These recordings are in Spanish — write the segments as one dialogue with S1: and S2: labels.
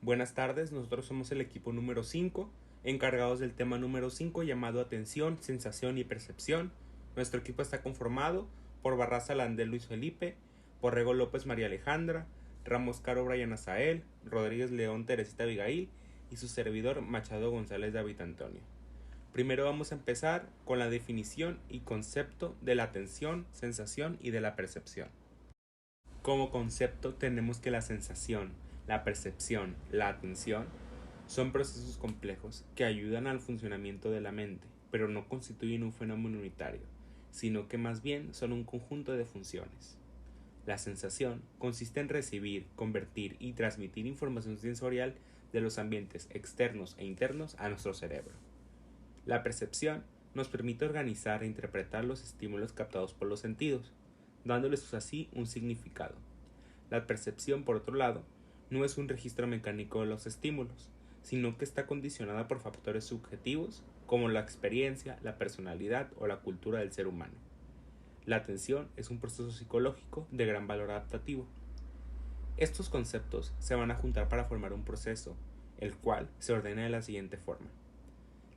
S1: Buenas tardes, nosotros somos el equipo número 5, encargados del tema número 5 llamado Atención, Sensación y Percepción. Nuestro equipo está conformado por Barraza Landel Luis Felipe, Borrego López María Alejandra, Ramos Caro Brian Azael, Rodríguez León Teresita Abigail y su servidor Machado González David Antonio. Primero vamos a empezar con la definición y concepto de la atención, sensación y de la percepción. Como concepto tenemos que la sensación, la percepción, la atención son procesos complejos que ayudan al funcionamiento de la mente, pero no constituyen un fenómeno unitario, sino que más bien son un conjunto de funciones. La sensación consiste en recibir, convertir y transmitir información sensorial de los ambientes externos e internos a nuestro cerebro. La percepción nos permite organizar e interpretar los estímulos captados por los sentidos, dándoles así un significado. La percepción, por otro lado, no es un registro mecánico de los estímulos, sino que está condicionada por factores subjetivos como la experiencia, la personalidad o la cultura del ser humano. La atención es un proceso psicológico de gran valor adaptativo. Estos conceptos se van a juntar para formar un proceso, el cual se ordena de la siguiente forma.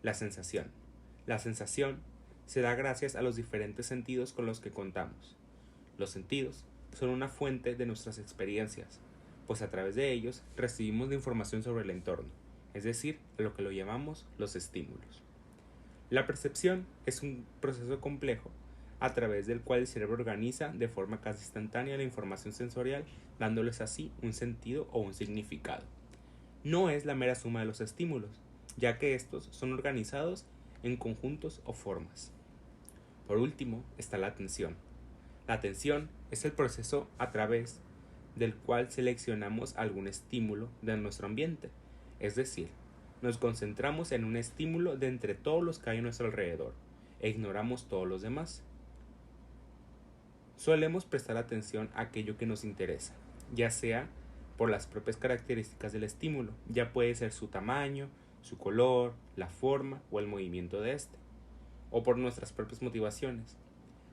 S1: La sensación. La sensación se da gracias a los diferentes sentidos con los que contamos. Los sentidos son una fuente de nuestras experiencias, pues a través de ellos recibimos la información sobre el entorno, es decir, lo que lo llamamos los estímulos. La percepción es un proceso complejo a través del cual el cerebro organiza de forma casi instantánea la información sensorial, dándoles así un sentido o un significado. No es la mera suma de los estímulos, ya que estos son organizados en conjuntos o formas. Por último está la atención. La atención es el proceso a través del cual seleccionamos algún estímulo de nuestro ambiente, es decir, nos concentramos en un estímulo de entre todos los que hay a nuestro alrededor e ignoramos todos los demás. Solemos prestar atención a aquello que nos interesa, ya sea por las propias características del estímulo, ya puede ser su tamaño, su color, la forma o el movimiento de este, o por nuestras propias motivaciones.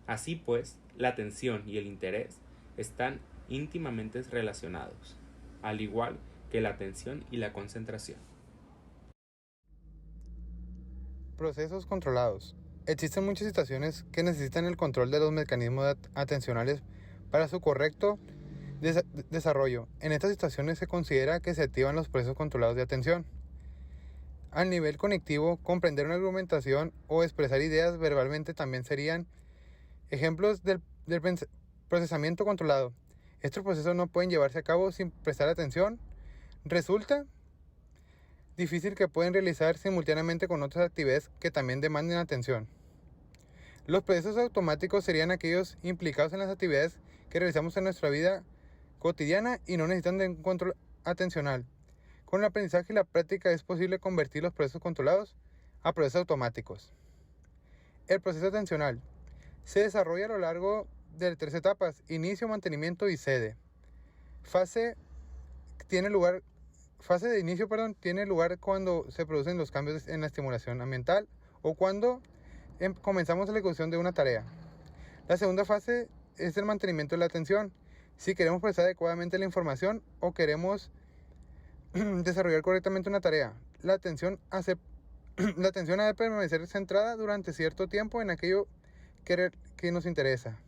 S1: Así pues, la atención y el interés están íntimamente relacionados, al igual que la atención y la concentración.
S2: Procesos controlados. Existen muchas situaciones que necesitan el control de los mecanismos atencionales para su correcto desarrollo. En estas situaciones se considera que se activan los procesos controlados de atención. Al nivel cognitivo, comprender una argumentación o expresar ideas verbalmente también serían ejemplos del procesamiento controlado. Estos procesos no pueden llevarse a cabo sin prestar atención. Resulta difícil que pueden realizar simultáneamente con otras actividades que también demanden atención. Los procesos automáticos serían aquellos implicados en las actividades que realizamos en nuestra vida cotidiana y no necesitan de un control atencional. Con el aprendizaje y la práctica es posible convertir los procesos controlados a procesos automáticos. El proceso atencional se desarrolla a lo largo de 3 etapas: inicio, mantenimiento y cede. Fase de inicio tiene lugar cuando se producen los cambios en la estimulación ambiental o cuando comenzamos la ejecución de una tarea. La segunda fase es el mantenimiento de la atención. Si queremos procesar adecuadamente la información o queremos desarrollar correctamente una tarea, la atención ha de permanecer centrada durante cierto tiempo en aquello que nos interesa.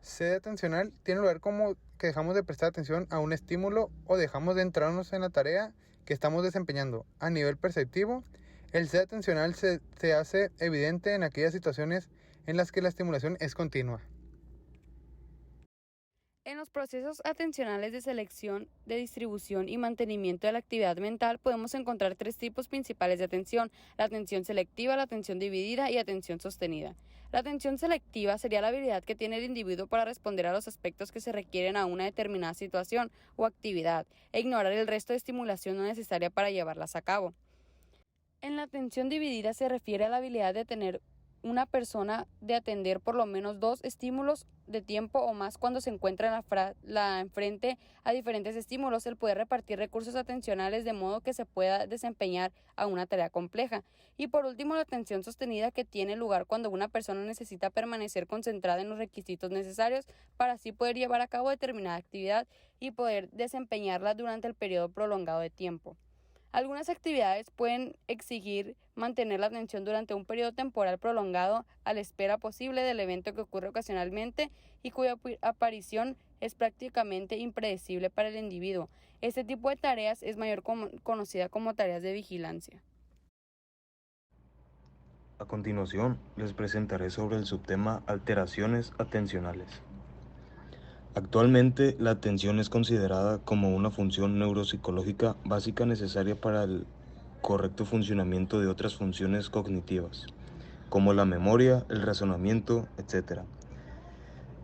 S2: Sede atencional tiene lugar como que dejamos de prestar atención a un estímulo o dejamos de entrarnos en la tarea que estamos desempeñando. A nivel perceptivo, el sede atencional se hace evidente en aquellas situaciones en las que la estimulación es continua.
S3: En los procesos atencionales de selección, de distribución y mantenimiento de la actividad mental podemos encontrar 3 tipos principales de atención: la atención selectiva, la atención dividida y atención sostenida. La atención selectiva sería la habilidad que tiene el individuo para responder a los aspectos que se requieren a una determinada situación o actividad e ignorar el resto de estimulación no necesaria para llevarlas a cabo. En la atención dividida se refiere a la habilidad de tener una persona de atender por lo menos 2 estímulos de tiempo o más cuando se encuentra enfrente a diferentes estímulos, el poder repartir recursos atencionales de modo que se pueda desempeñar a una tarea compleja. Y por último, la atención sostenida, que tiene lugar cuando una persona necesita permanecer concentrada en los requisitos necesarios para así poder llevar a cabo determinada actividad y poder desempeñarla durante el periodo prolongado de tiempo. Algunas actividades pueden exigir mantener la atención durante un periodo temporal prolongado a la espera posible del evento que ocurre ocasionalmente y cuya aparición es prácticamente impredecible para el individuo. Este tipo de tareas es conocida como tareas de vigilancia.
S4: A continuación, les presentaré sobre el subtema alteraciones atencionales. Actualmente, la atención es considerada como una función neuropsicológica básica necesaria para el correcto funcionamiento de otras funciones cognitivas, como la memoria, el razonamiento, etc.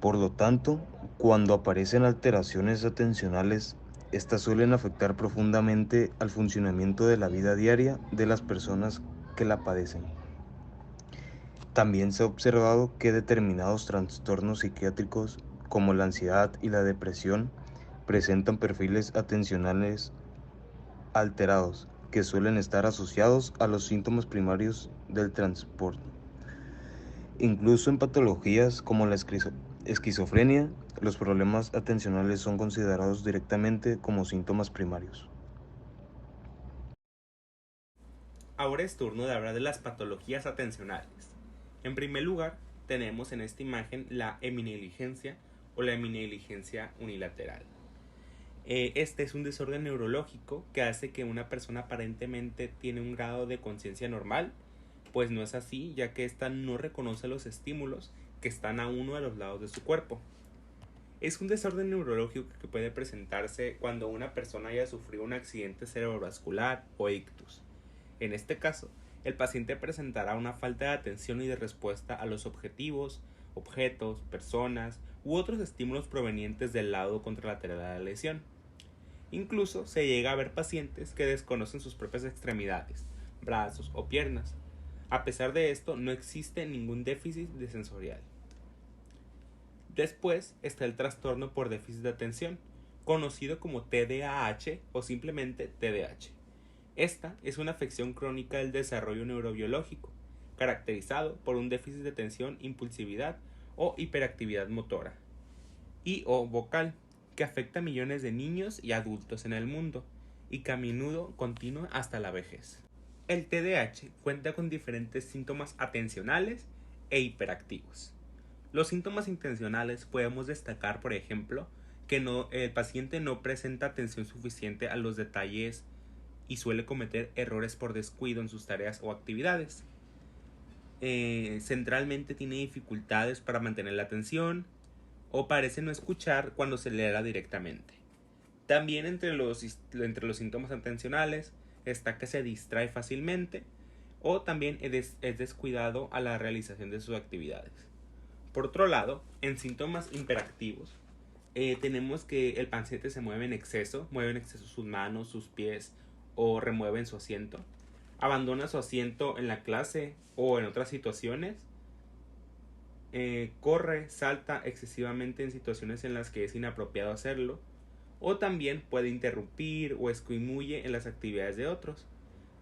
S4: Por lo tanto, cuando aparecen alteraciones atencionales, estas suelen afectar profundamente al funcionamiento de la vida diaria de las personas que la padecen. También se ha observado que determinados trastornos psiquiátricos, como la ansiedad y la depresión, presentan perfiles atencionales alterados, que suelen estar asociados a los síntomas primarios del trastorno. Incluso en patologías como la esquizofrenia, los problemas atencionales son considerados directamente como síntomas primarios.
S1: Ahora es turno de hablar de las patologías atencionales. En primer lugar, tenemos en esta imagen la heminegligencia o la heminegligencia unilateral. Este es un desorden neurológico que hace que una persona aparentemente tiene un grado de conciencia normal, pues no es así, ya que ésta no reconoce los estímulos que están a uno de los lados de su cuerpo. Es un desorden neurológico que puede presentarse cuando una persona haya sufrido un accidente cerebrovascular o ictus. En este caso, el paciente presentará una falta de atención y de respuesta a los objetivos, objetos, personas u otros estímulos provenientes del lado contralateral de la lesión. Incluso se llega a ver pacientes que desconocen sus propias extremidades, brazos o piernas. A pesar de esto, no existe ningún déficit de sensorial. Después está el trastorno por déficit de atención, conocido como TDAH o simplemente TDAH. Esta es una afección crónica del desarrollo neurobiológico, caracterizado por un déficit de atención, impulsividad o hiperactividad motora y o vocal, que afecta a millones de niños y adultos en el mundo y que a menudo continúa hasta la vejez. El TDAH cuenta con diferentes síntomas atencionales e hiperactivos. Los síntomas intencionales podemos destacar, por ejemplo, que el paciente no presenta atención suficiente a los detalles y suele cometer errores por descuido en sus tareas o actividades. Centralmente tiene dificultades para mantener la atención o parece no escuchar cuando se le habla directamente. También entre los síntomas atencionales está que se distrae fácilmente o también es descuidado a la realización de sus actividades. Por otro lado, en síntomas hiperactivos, tenemos que el paciente se mueve en exceso sus manos, sus pies o remueve en su asiento, abandona su asiento en la clase o en otras situaciones, corre, salta excesivamente en situaciones en las que es inapropiado hacerlo, o también puede interrumpir o escabulle en las actividades de otros,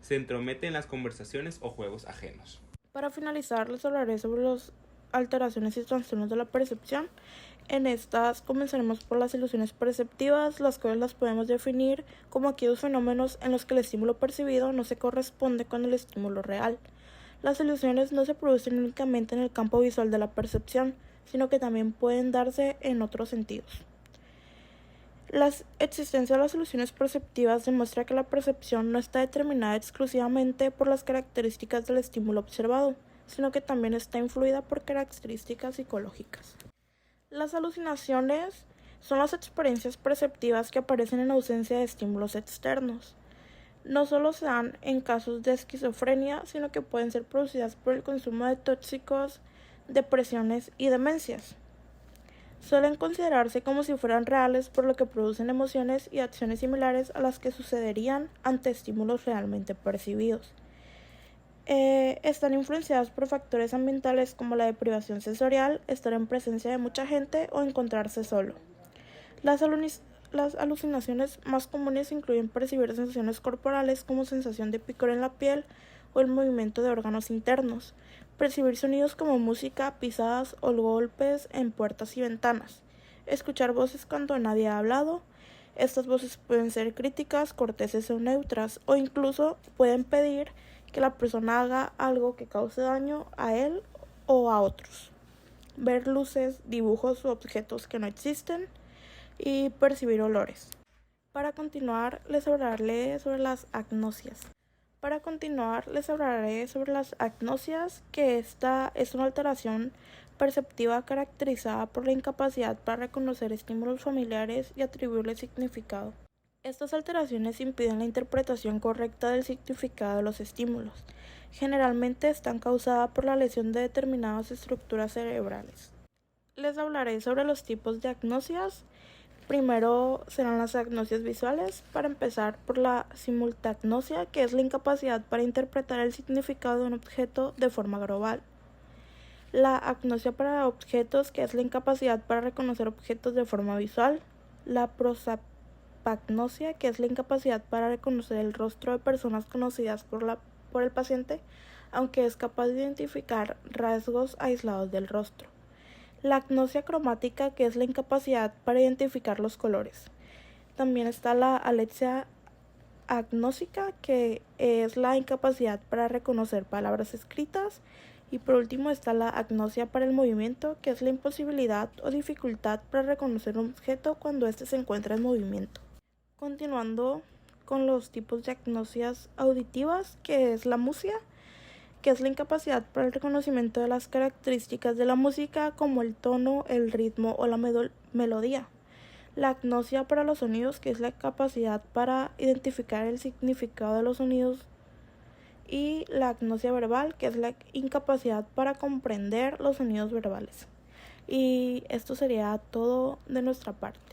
S1: se entromete en las conversaciones o juegos ajenos.
S5: Para finalizar, les hablaré sobre las alteraciones y trastornos de la percepción. En estas comenzaremos por las ilusiones perceptivas, las cuales las podemos definir como aquellos fenómenos en los que el estímulo percibido no se corresponde con el estímulo real. Las ilusiones no se producen únicamente en el campo visual de la percepción, sino que también pueden darse en otros sentidos. La existencia de las ilusiones perceptivas demuestra que la percepción no está determinada exclusivamente por las características del estímulo observado, sino que también está influida por características psicológicas. Las alucinaciones son las experiencias perceptivas que aparecen en ausencia de estímulos externos. No solo se dan en casos de esquizofrenia, sino que pueden ser producidas por el consumo de tóxicos, depresiones y demencias. Suelen considerarse como si fueran reales, por lo que producen emociones y acciones similares a las que sucederían ante estímulos realmente percibidos. Están influenciadas por factores ambientales como la deprivación sensorial, estar en presencia de mucha gente o encontrarse solo. Las alucinaciones más comunes incluyen percibir sensaciones corporales como sensación de picor en la piel o el movimiento de órganos internos, percibir sonidos como música, pisadas o golpes en puertas y ventanas, escuchar voces cuando nadie ha hablado. Estas voces pueden ser críticas, corteses o neutras, o incluso pueden pedir que la persona haga algo que cause daño a él o a otros. Ver luces, dibujos u objetos que no existen y percibir olores. Para continuar, les hablaré sobre las agnosias. Que esta es una alteración perceptiva caracterizada por la incapacidad para reconocer estímulos familiares y atribuirle significado. Estas alteraciones impiden la interpretación correcta del significado de los estímulos. Generalmente están causadas por la lesión de determinadas estructuras cerebrales. Les hablaré sobre los tipos de agnosias. Primero serán las agnosias visuales, para empezar por la simultagnosia, que es la incapacidad para interpretar el significado de un objeto de forma global. La agnosia para objetos, que es la incapacidad para reconocer objetos de forma visual. La prosapagnosia, que es la incapacidad para reconocer el rostro de personas conocidas por el paciente, aunque es capaz de identificar rasgos aislados del rostro. La agnosia cromática, que es la incapacidad para identificar los colores. También está la alexia agnósica, que es la incapacidad para reconocer palabras escritas. Y por último está la agnosia para el movimiento, que es la imposibilidad o dificultad para reconocer un objeto cuando éste se encuentra en movimiento. Continuando con los tipos de agnosias auditivas, que es la musia, que es la incapacidad para el reconocimiento de las características de la música como el tono, el ritmo o la melodía. La agnosia para los sonidos, que es la capacidad para identificar el significado de los sonidos. Y la agnosia verbal, que es la incapacidad para comprender los sonidos verbales. Y esto sería todo de nuestra parte.